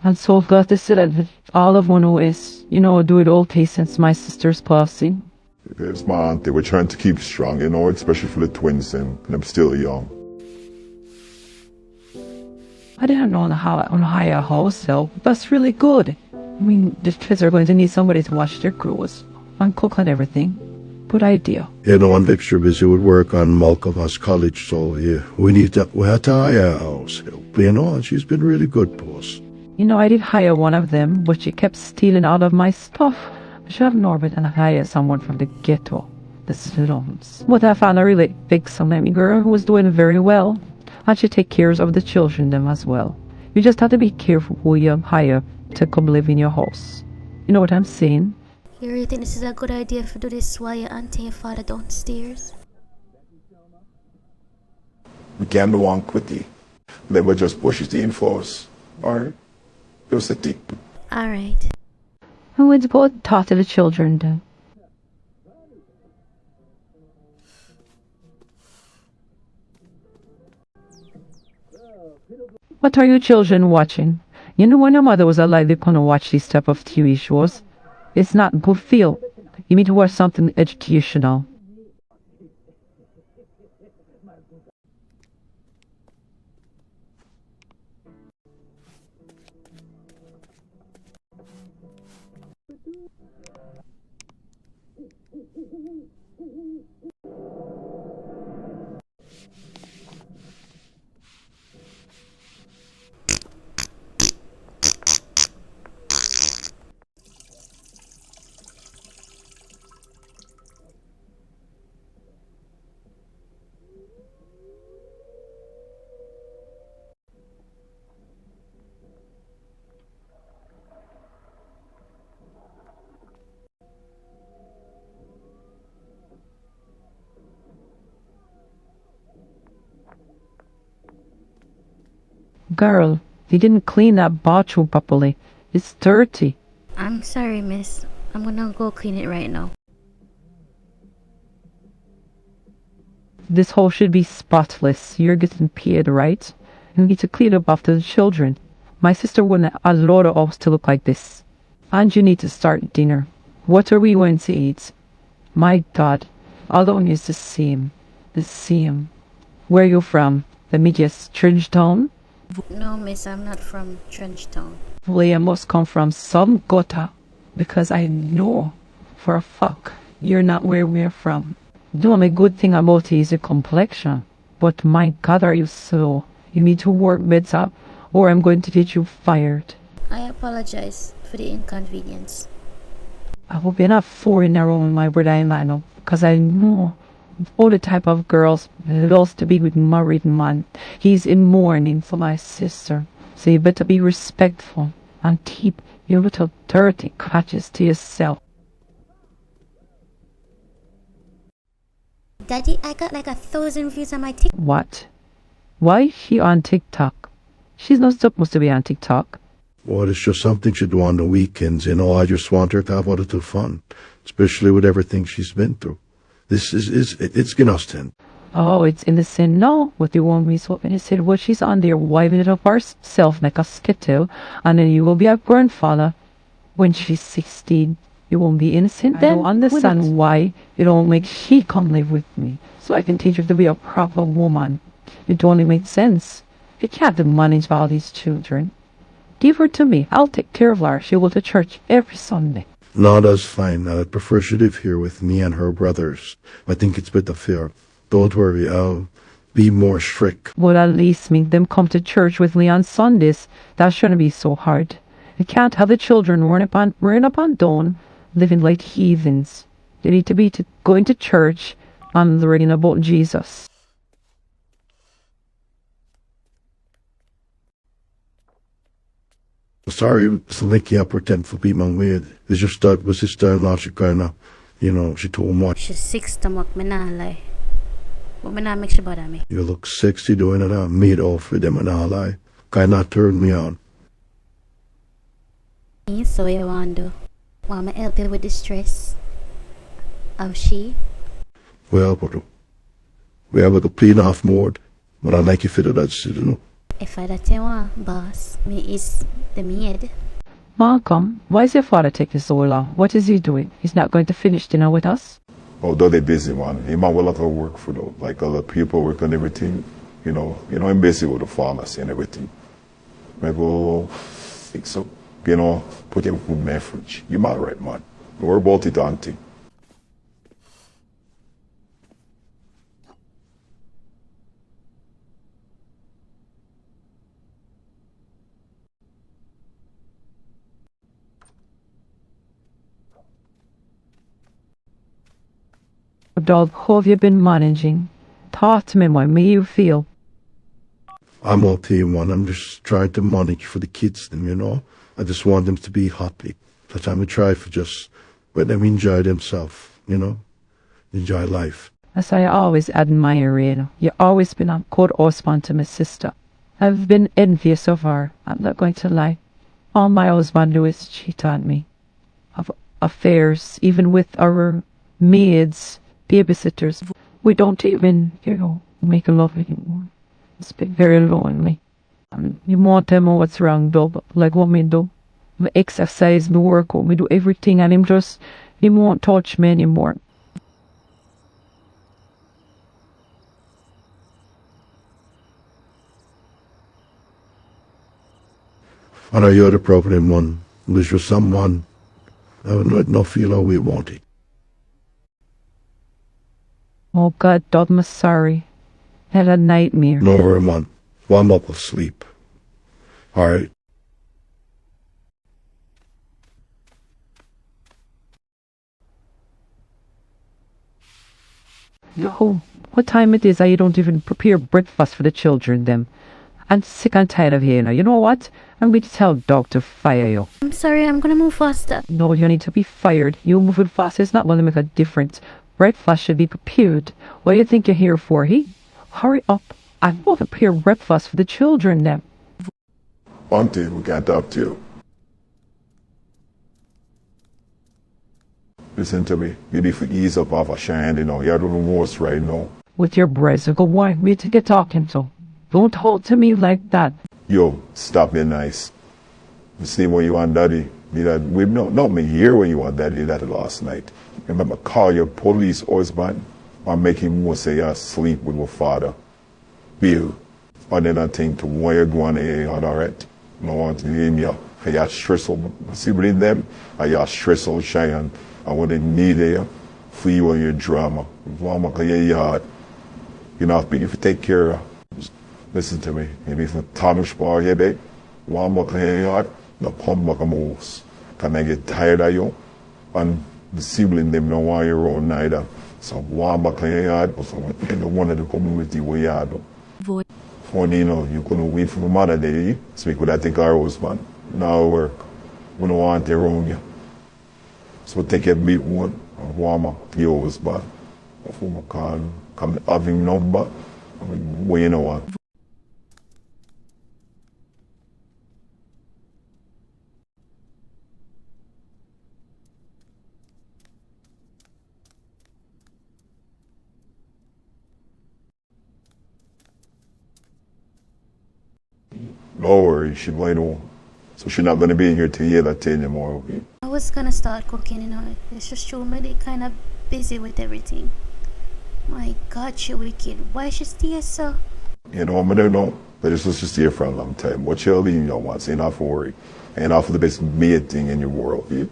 I'm so glad to see that all of one who is, do it all day since my sister's passing. It's my auntie. We're trying to keep strong, especially for the twins and I'm still young. I didn't know how on hire house, so that's really good. I mean, the kids are going to need somebody to watch their crews and cook and everything. Good idea. I'm extra busy with work on Malcolm's college, so yeah, we had to hire a house help, and she's been really good to us. I did hire one of them, but she kept stealing out of my stuff. I should have Norbert and hire someone from the ghetto, the slums. But I found a really big Salami girl who was doing very well, and she take care of the children them as well. You just have to be careful who you hire to come live in your house. You know what I'm saying? You really think this is a good idea to do this while your auntie and your father downstairs? We can't be one quitty. They will just push it in for us. Or just a tip. Alright. Who would both talk to the children then? What are you children watching? When your mother was alive, they couldn't watch these type of TV shows. It's not good feel. You need to watch something educational. Girl, you didn't clean that bathroom properly. It's dirty. I'm sorry, miss. I'm gonna go clean it right now. This hole should be spotless. You're getting paid, right? You need to clean up after the children. My sister wouldn't allow the house to look like this. And you need to start dinner. What are we going to eat? My God, all the is the same. The same. Where are you from? The media's Trenchtown? No, miss, I'm not from Trenchtown. Well, you must come from some gutter, because I know for a fact you're not where we're from. The only good thing about it is your complexion. But my God, are you slow? You need to work better, or I'm going to get you fired. I apologize for the inconvenience. I will be not foreigner on my brother in law, because I know all the type of girls loves to be with married man. He's in mourning for my sister. So you better be respectful and keep your little dirty clutches to yourself. Daddy, I got like 1,000 views on my TikTok. What? Why is she on TikTok? She's not supposed to be on TikTok. Well, it's just something she do on the weekends, I just want her to have a little fun, especially with everything she's been through. This it's innocent. Oh, it's innocent. No, what you want me so innocent? Well, she's on there wiping it up herself like a skittle, and then you will be a grandfather when she's 16. You won't be innocent then? I don't understand why you don't make she come live with me, so I can teach her to be a proper woman. It don't only make sense. You can't manage all these children. Give her to me. I'll take care of her. She'll go to church every Sunday. No, that's fine. I'd prefer she live here with me and her brothers. I think it's better fair. Don't worry, I'll be more strict. Well, at least make them come to church with me on Sundays. That shouldn't be so hard. You can't have the children running up and down, living like heathens. They need to be going to church and learning about Jesus. Sorry, to make you pretend for people weird. It's just that was his style, not she kinda, she told me. She's sick stomach, me not lie. But me not make she bother me. You look sexy doing it, I made off with them and all lie. Kinda turned me on. So you want to do? Want me help you with the stress? Of she? Well, but we have to clean off more, but I like you fit of that shit, If I that you want, boss, me is the maid. Malcolm, why is your father taking so long? What is he doing? He's not going to finish dinner with us? Although they're busy, man, he might have a lot of work for them, like other people work on everything, I'm busy with the pharmacy and everything. Maybe we'll fix up, put your food in my fridge. You're all right, man. Don't worry about it, auntie. Dog, how have you been managing? Talk to me, what may you feel? I'm okay, man. I'm just trying to manage for the kids, I just want them to be happy. That I'm try for just let them enjoy themselves, enjoy life. As I always admire you. You always been a good husband to my sister. I've been envious of her. I'm not going to lie. All my husband do is cheat on me. Of affairs, even with our maids, babysitters. We don't even, make love anymore. It's been very lonely. You won't tell me what's wrong, though, but like what me do. Me exercise, me work out, me do everything, and he won't touch me anymore. And I hear the problem, man. There's just someone I would not feel how we want it. Oh God, Dad, I'm sorry. Had a nightmare. No worry, man. Well, I'm up asleep. All right. Yo, what time it is? I don't even prepare breakfast for the children, them. I'm sick and tired of here now. You know what? I'm going to tell Doc to fire you. I'm sorry, I'm gonna move faster. No, you need to be fired. You moving fast is not going to make a difference. Breakfast should be prepared. What do you think you're here for, Hurry up. I want to prepare breakfast for the children, them. Auntie, we can't talk to you. Listen to me. You need to ease up off a shine, You're doing worse right now. With your breasts, go why me to get talking to. Don't hold to me like that. Yo, stop being nice. You see when you and daddy, not me here when you and daddy that last night. Remember, call your police husband or make him more say you're asleep with your father. Bill, and then I think to why you're going to alright. I want to hear me. You're stressful. Sibling them, you're stressful, Cheyenne. I want to need you for you and your drama. Drama can your yard. If you take care of. Listen to me. Maybe if a Thomas bar here, babe, one more clear yard, no come back a moose. Can I get tired of you? And the sibling them don't want your own neither. So one back clear yard, but someone and one of the community we yard. Funny, you couldn't wait for Mother Day. Speak with that take our husband. Now work. We don't want their own you. So take a bit one and warm up your husband. Before I call, come have him number. Well, you know what? Don't worry, she's going home. So she's not going to be here till 8 anymore, okay? I was gonna start cooking, It's just true, me kind of busy with everything. My God, she wicked. Why she stay so? I don't know. But it's just stay for a long time. What you're leaving, you want, so you're not for worry. Ain't not for the best maid thing in your world, yeah?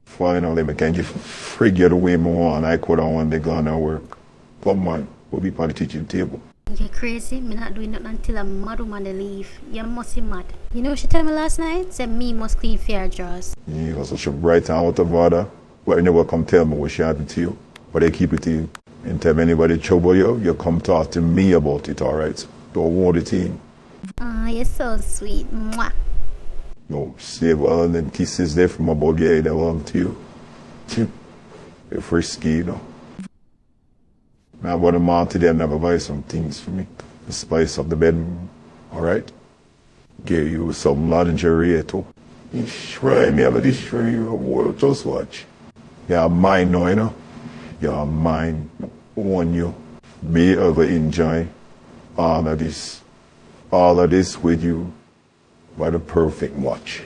Finally, I can't get forget away more and I could have one day gone to work. Come on, we'll be part of the teaching table. You're crazy. Me not doing nothing until a mad woman they leave. You must be mad. You know what she tell me last night? Said me must clean fair drawers. Yeah, you was such a bright and out of order. Well, you never come tell me what she happened to you. But they keep it to you. And tell anybody trouble you come talk to me about it, alright? Don't want it in. Ah, you're so sweet. Mwah. No, save all of them kisses there from about the that belong to you. You're frisky, Now, but I'm out today and never buy some things for me. The spice of the bedroom, alright? Give you some lingerie too. Destroy me, I'll destroy your world. Just watch. You're mine now, You're mine. On you. Be able to enjoy. all of this with you by the perfect watch.